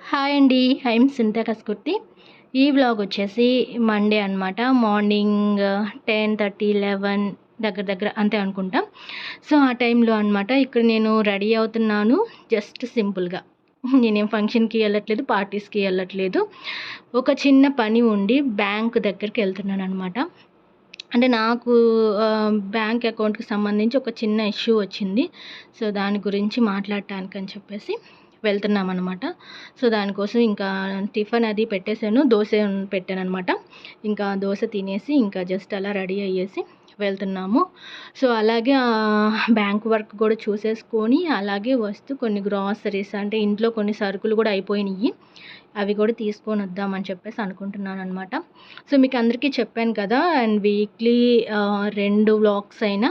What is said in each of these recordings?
Hi అండి. I'm సింతా Kaskurthi. ఈ vlog వచ్చేసి మండే అనమాట. మార్నింగ్ 10:30, 11 దగ్గర దగ్గర అంతే అనుకుంటా. సో, ఆ టైంలో అనమాట ఇక్కడ నేను రెడీ అవుతున్నాను. జస్ట్ సింపుల్‌గా. నేనేం ఫంక్షన్‌కి ఎళ్ళట్లేదు, పార్టీస్‌కి ఎళ్ళట్లేదు. ఒక చిన్న పని ఉండి బ్యాంక్ దగ్గరికి ఎళ్తున్నాననమాట. అంటే నాకు బ్యాంక్ అకౌంట్‌కి సంబంధించి ఒక చిన్న ఇష్యూ వచ్చింది. సో, దాని గురించి మాట్లాడటానికని చెప్పేసి వెళ్తున్నామనమాట. సో, దానికోసం ఇంకా టిఫిన్ అది పెట్టేసాను. దోస పెట్టాననమాట. ఇంకా దోస తినేసి ఇంకా జస్ట్ అలా రెడీ అయ్యేసి వెళ్తున్నాము. సో, అలాగే బ్యాంక్ వర్క్ కూడా చూసేసుకొని అలాగే వస్తూ కొన్ని గ్రాసరీస్ అంటే ఇంట్లో కొన్ని సరుకులు కూడా అయిపోయినియి. అవి కూడా తీసుకొనొద్దామని చెప్పేసి అనుకుంటున్నాననమాట. సో, మీకు అందరికీ చెప్పాను కదా! అండ్ వీక్లీ 2 వ్లాగ్స్ అయినా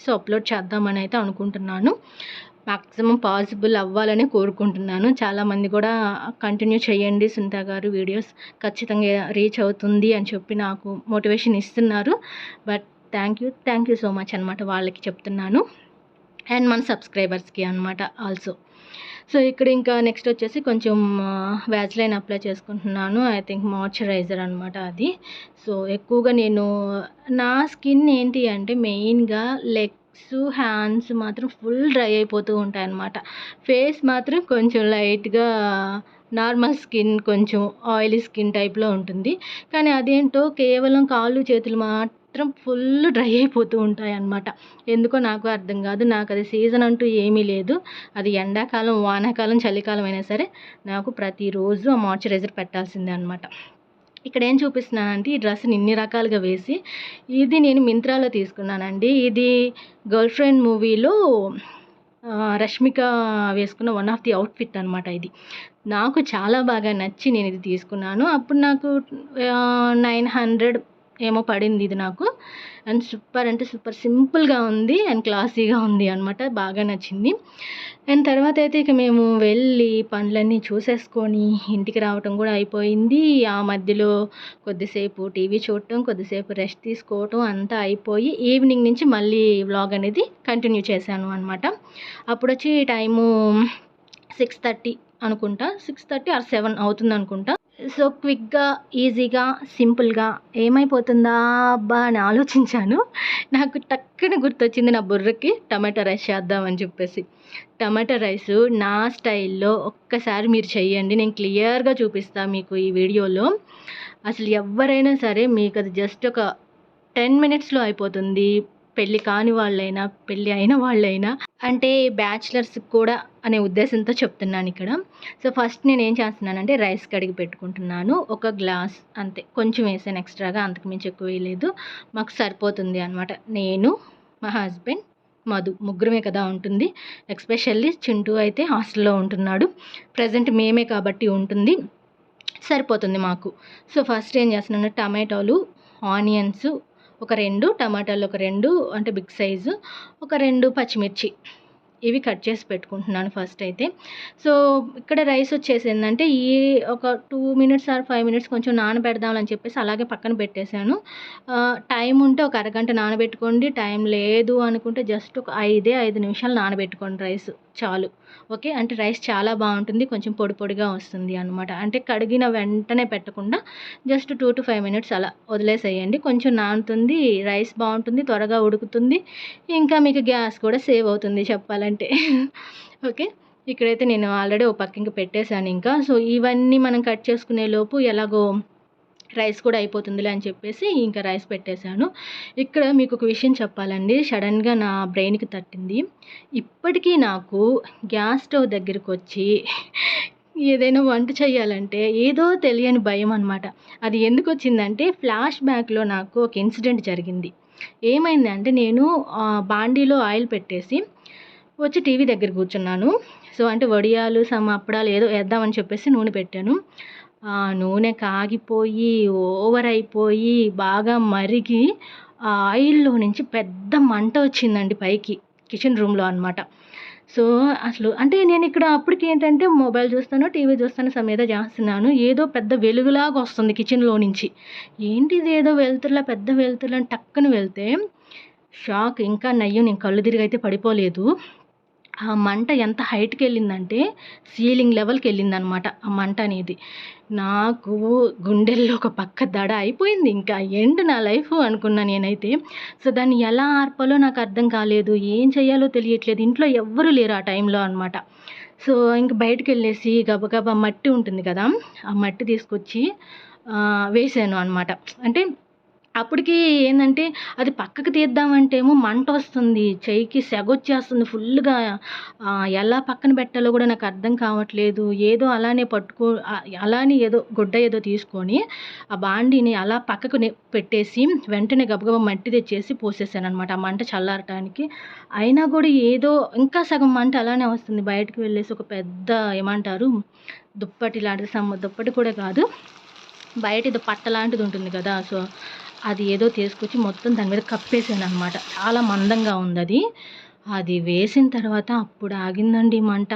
సో, అప్‌లోడ్ చేద్దామనైతే అనుకుంటున్నాను. మాక్సిమం పాసిబుల్ అవ్వాలనే కోరుకుంటున్నాను. చాలామంది కూడా కంటిన్యూ చేయండి సునీత గారు వీడియోస్ ఖచ్చితంగా రీచ్ అవుతుంది అని చెప్పి నాకు మోటివేషన్ ఇస్తున్నారు. But thank you so much అనమాట వాళ్ళకి చెప్తున్నాను. అండ్ మన సబ్స్క్రైబర్స్‌కి అనమాట ఆల్సో. సో, ఇక్కడ ఇంకా నెక్స్ట్ వచ్చేసి కొంచెం వ్యాజ్లైన్ అప్లై చేసుకుంటున్నాను. ఐ థింక్ మాయిశ్చరైజర్ అనమాట అది. సో, ఎక్కువగా నేను నా స్కిన్ ఏంటి అంటే మెయిన్‌గా లెగ్స్, హ్యాండ్స్ మాత్రం ఫుల్ డ్రై అయిపోతూ ఉంటాయన్నమాట. ఫేస్ మాత్రం కొంచెం లైట్‌గా నార్మల్ స్కిన్, కొంచెం ఆయిలీ స్కిన్ టైప్‌లో ఉంటుంది. కానీ అదేంటో కేవలం కాళ్ళు, చేతులు మాత్రం ఫుల్ డ్రై అయిపోతూ ఉంటాయన్నమాట. ఎందుకో నాకు అర్థం కాదు. నాకది సీజన్ అంటూ ఏమీ లేదు. అది ఎండాకాలం, వానాకాలం, చలికాలం అయినా సరే నాకు ప్రతిరోజు ఆ మాయిశ్చరైజర్ పెట్టాల్సిందే అనమాట. ఇక్కడ ఏం చూపిస్తున్నానంటే ఈ డ్రెస్‌ని ఇన్ని రకాలుగా వేసి ఇది నేను మింత్రాలో తీసుకున్నానండి. ఇది 'గర్ల్ ఫ్రెండ్' మూవీలో రష్మిక వేసుకున్న వన్ ఆఫ్ ది అవుట్‌ఫిట్ అనమాట ఇది. నాకు చాలా బాగా నచ్చి నేనిది తీసుకున్నాను. అప్పుడు నాకు 900 ఏమో పడింది ఇది నాకు. అండ్ సూపర్ అంటే సూపర్ సింపుల్‌గా ఉంది అండ్ క్లాసీగా ఉంది అనమాట. బాగా నచ్చింది. అండ్ తర్వాతైతే ఇక మేము వెళ్ళి పనులన్నీ చూసేసుకొని ఇంటికి రావటం కూడా అయిపోయింది. ఆ మధ్యలో కొద్దిసేపు టీవీ చూడటం, కొద్దిసేపు రెస్ట్ తీసుకోవటం అంతా అయిపోయి ఈవినింగ్ నుంచి మళ్ళీ వ్లాగ్ అనేది కంటిన్యూ చేశాను అనమాట. అప్పుడొచ్చి టైము 6:30 అనుకుంటా. 6:30 ఆర్ 7 అవుతుందనుకుంటా. సో, క్విక్‌గా, ఈజీగా, సింపుల్‌గా ఏమైపోతుందా అబ్బా అని ఆలోచించాను. నాకు టక్కున గుర్తొచ్చింది నా బుర్రకి టమాటా రైస్ చేద్దామని చెప్పేసి. టమాటా రైసు నా స్టైల్‌లో ఒక్కసారి మీరు చెయ్యండి. నేను క్లియర్‌గా చూపిస్తా మీకు ఈ వీడియోలో. అసలు ఎవ్వరైనా సరే మీకది జస్ట్ ఒక 10 మినిట్స్‌లో అయిపోతుంది. పెళ్లి కాని వాళ్ళైనా, పెళ్లి అయిన వాళ్ళైనా అంటే బ్యాచిలర్స్‌కి కూడా అనే ఉద్దేశంతో చెప్తున్నానిక్కడ. సో, ఫస్ట్ నేనేం చేస్తున్నానంటే రైస్ కడిగి పెట్టుకుంటున్నాను. ఒక గ్లాస్ అంతే. కొంచెం వేసాను ఎక్స్‌ట్రాగా అంతకు మించి ఎక్కువ వేయలేదు. మాకు సరిపోతుంది అనమాట. నేను, మా హస్బెండ్, మధు ముగ్గురమే కదా ఉంటుంది. ఎస్పెషల్లీ చింటూ అయితే హాస్టల్‌లో ఉంటున్నాడు. ప్రెజెంట్ మేమే కాబట్టి ఉంటుంది. సరిపోతుంది మాకు. సో, ఫస్ట్ ఏం చేస్తున్నాను టమాటోలు, ఆనియన్స్ ఒక 2, టమాటాలు ఒక 2 అంటే బిగ్ సైజు, ఒక 2 పచ్చిమిర్చి ఇవి కట్ చేసి పెట్టుకుంటున్నాను ఫస్ట్ అయితే. సో, ఇక్కడ రైస్ వచ్చేసి ఏందంటే ఈ ఒక 2 మినిట్స్ ఆర్ 5 మినిట్స్ కొంచెం నానబెడదామని చెప్పేసి అలాగే పక్కన పెట్టేశాను. టైం ఉంటే ఒక అరగంట నానబెట్టుకోండి. టైం లేదు అనుకుంటే జస్ట్ ఒక 5 నిమిషాలు నానబెట్టుకోండి రైస్ చాలు. ఓకే. అంటే రైస్ చాలా బావుంటుంది. కొంచెం పొడి పొడిగా వస్తుంది అనమాట. అంటే కడిగిన వెంటనే పెట్టకుండా జస్ట్ 2-5 మినిట్స్ అలా వదిలేసేయండి. కొంచెం నానుతుంది. రైస్ బావుంటుంది. త్వరగా ఉడుకుతుంది. ఇంకా మీకు గ్యాస్ కూడా సేవ్ అవుతుంది చెప్పాలంటే. ఓకే. ఇక్కడైతే నేను ఆల్రెడీ ఓ పక్క ఇంక పెట్టేశాను ఇంకా. సో, ఇవన్నీ మనం కట్ చేసుకునే లోపు ఎలాగో రైస్ కూడా అయిపోతుందిలే అని చెప్పేసి ఇంకా రైస్ పెట్టేశాను. ఇక్కడ మీకొక విషయం చెప్పాలండి. సడెన్‌గా నా బ్రెయిన్‌కి తట్టింది. ఇప్పటికీ నాకు గ్యాస్ స్టవ్ దగ్గరకొచ్చి ఏదైనా వంట చేయాలంటే ఏదో తెలియని భయం అనమాట. అది ఎందుకొచ్చిందంటే ఫ్లాష్ బ్యాక్‌లో నాకు ఒక ఇన్సిడెంట్ జరిగింది. ఏమైందంటే నేను బాండీలో ఆయిల్ పెట్టేసి వచ్చి టీవీ దగ్గర కూర్చున్నాను. సో, అంటే వడియాలు, సమ్ అప్పడాలు ఏదో ఏద్దామని చెప్పేసి నూనె పెట్టాను. ఆ నూనె కాగిపోయి, ఓవర్ అయిపోయి, బాగా మరిగి ఆ ఆయిల్‌లో నుంచి పెద్ద మంట వచ్చిందండి పైకి. కిచెన్ రూమ్‌లో అనమాట. సో, అసలు అంటే నేనిక్కడ అప్పటికేంటంటే మొబైల్ చూస్తానో, టీవీ చూస్తానో సమ్ ఏదో చేస్తున్నాను. ఏదో పెద్ద వెలుగులాగా వస్తుంది కిచెన్‌లో నుంచి. ఏంటిది ఏదో వెలుతురులా పెద్ద వెలుతురులా అని టక్కున వెళ్తే షాక్. ఇంకా నయ్యం నేను కళ్ళు తిరిగైతే పడిపోలేదు. ఆ మంట ఎంత హైట్‌కెళ్ళిందంటే సీలింగ్ లెవెల్‌కెళ్ళిందనమాట ఆ మంట అనేది. నాకు గుండెల్లో ఒక పక్క దడ అయిపోయింది. ఇంకా ఎండ్ నా లైఫు అనుకున్నా నేనైతే. సో, దాన్ని ఎలా ఆర్పాలో నాకు అర్థం కాలేదు. ఏం చేయాలో తెలియట్లేదు. ఇంట్లో ఎవ్వరు లేరు ఆ టైంలో అనమాట. సో, ఇంక బయటికెళ్ళేసి గబగబా మట్టి ఉంటుంది కదా! ఆ మట్టి తీసుకొచ్చి వేశాను అనమాట. అంటే అప్పటికి ఏందంటే, అది పక్కకు తీద్దామంటేమో మంటొస్తుంది. చెయ్యికి సెగొచ్చేస్తుంది ఫుల్లుగా. ఎలా పక్కన పెట్టాలో గూడా నాకర్థం కావట్లేదు. ఏదో అలానే అలానే ఏదో గుడ్డ ఏదో తీసుకొని, ఆ బాండీని అలా పక్కకు పెట్టేసి, వెంటనే గబగబా మట్టి తెచ్చేసి పోసేసాననమాట. ఆ మంట చల్లారటానికి. అయినా గూడా ఏదో ఇంకా సగం మంట అలానే వస్తుంది. బయటకి వెళ్ళేసి ఒక పెద్ద ఏమంటారు, దుప్పటి లాంటిది దుప్పటి కూడా కాదు. బయటేదో పట్ట లాంటిదుంటుంది గదా! సో, అది ఏదో తీసుకొచ్చి మొత్తం దాని మీద కప్పేసాననమాట. చాలా మందంగా ఉందది. అది వేసిన తర్వాత అప్పుడు ఆగిందండి మంట.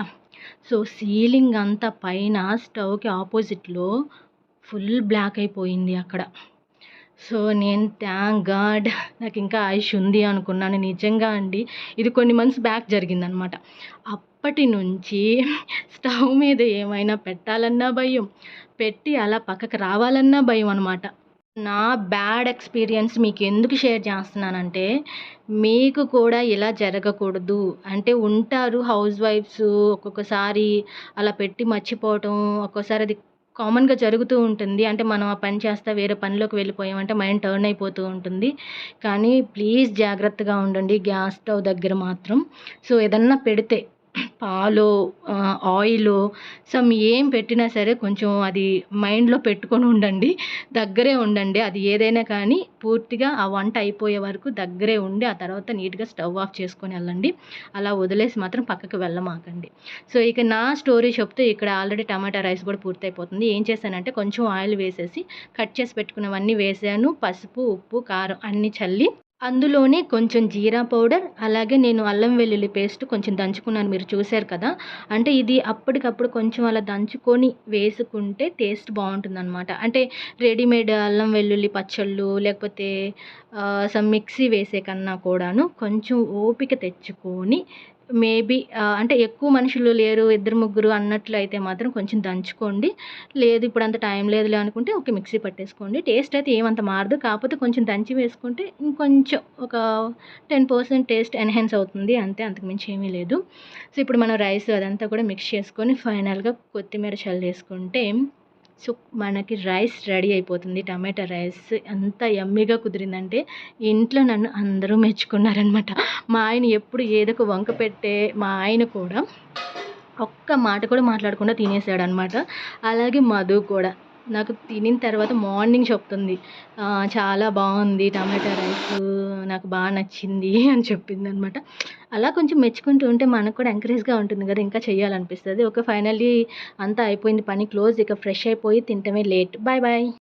సో, సీలింగ్ అంతా పైన స్టవ్‌కి ఆపోజిట్‌లో ఫుల్ బ్లాక్ అయిపోయింది అక్కడ. సో, నేను థాంక్ గాడ్ నాకింకా ఆయుష్ ఉంది అనుకున్నాను. నిజంగా అండి. ఇది కొన్ని మంత్స్ బ్యాక్ జరిగిందనమాట. అప్పటి నుంచి స్టవ్ మీద ఏమైనా పెట్టాలన్నా భయం. పెట్టి అలా పక్కకు రావాలన్నా భయం అనమాట. నా బ్యాడ్ ఎక్స్‌పీరియన్స్ మీకెందుకు షేర్ చేస్తున్నానంటే, మీకు కూడా ఇలా జరగకూడదు. అంటే ఉంటారు హౌస్ వైఫ్స్ ఒక్కొక్కసారి అలా పెట్టి మర్చిపోవటం, ఒక్కోసారి అది కామన్‌గా జరుగుతూ ఉంటుంది. అంటే మనం ఆ పని చేస్తా వేరే పనిలోకి వెళ్ళిపోయామంటే మైండ్ టర్న్ అయిపోతూ ఉంటుంది. కానీ ప్లీజ్ జాగ్రత్తగా ఉండండి గ్యాస్ స్టవ్ దగ్గర మాత్రం. సో, ఏదన్నా పెడితే పాలో, ఆయిలో సమ్ ఏం పెట్టినా సరే కొంచెం అది మైండ్‌లో పెట్టుకొని ఉండండి. దగ్గరే ఉండండి. అది ఏదైనా కానీ పూర్తిగా ఆ వంట అయిపోయే వరకు దగ్గరే ఉండి, ఆ తర్వాత నీట్‌గా స్టవ్ ఆఫ్ చేసుకొని ఎళ్ళండి. అలా వదిలేసి మాత్రం పక్కకు వెళ్ళమాకండి. సో, ఇక నా స్టోరీ చెప్తే ఇక్కడ ఆల్రెడీ టమాటా రైస్ కూడా పూర్తయిపోతుంది. ఏం చేశానంటే కొంచెం ఆయిల్ వేసేసి కట్ చేసి పెట్టుకున్నవన్నీ వేసాను. పసుపు, ఉప్పు, కారం అన్నీ చల్లి అందులోనే కొంచెం జీరా పౌడర్, అలాగే నేను అల్లం వెల్లుల్లి పేస్ట్ కొంచెం దంచుకున్నాను మీరు చూసారు కదా! అంటే ఇది అప్పటికప్పుడు కొంచెం అలా దంచుకొని వేసుకుంటే టేస్ట్ బావుంటుందనమాట. అంటే రెడీమేడ్ అల్లం వెల్లుల్లి పచ్చళ్ళు లేకపోతే సమ్ మిక్సీ వేసే కన్నా కూడాను కొంచెం ఓపిక తెచ్చుకొని మేబీ అంటే ఎక్కువ మనుషులు లేరు, ఇద్దరు, ముగ్గురు అన్నట్లయితే మాత్రం కొంచెం దంచుకోండి. లేదు ఇప్పుడంత టైం లేదులే అనుకుంటే ఓకే. మిక్సీ పట్టేసుకోండి. టేస్ట్ అయితే ఏమంత మారదు. కాకపోతే కొంచెం దంచి వేసుకుంటే ఇంకొంచెం ఒక 10% టేస్ట్ ఎన్హాన్స్ అవుతుంది. అంతే అంతకు మించి ఏమీ లేదు. సో, ఇప్పుడు మనం రైస్ అదంతా కూడా మిక్స్ చేసుకొని ఫైనల్‌గా కొత్తిమీర చల్లేసుకుంటే సో, మనకి రైస్ రెడీ అయిపోతుంది. టమాటా రైస్ ఎంత యమ్మీగా కుదిరిందంటే ఇంట్లో నన్ను అందరూ మెచ్చుకున్నారనమాట. మా ఆయన ఎప్పుడు ఏదో ఒక వంక పెట్టే మా ఆయన కూడా ఒక్క మాట కూడా మాట్లాడకుండా తినేసాడనమాట. అలాగే మధు కూడా. నాకు తినిన తర్వాత మార్నింగ్ చెప్తుంది. చాలా బావుంది టమాటా రైసు. నాకు నచ్చింది అని చెప్పిందనమాట. అలా కొంచెం మెచ్చుకుంటూ ఉంటే మనకు కూడా ఎంకరేజ్‌గా ఉంటుంది గదా! ఇంకా చేయాలనిపిస్తది. ఓకే. ఫైనల్లీ అంతా అయిపోయింది పని క్లోజ్. ఇక ఫ్రెష్ అయిపోయి తినటమే లేట్. Bye bye.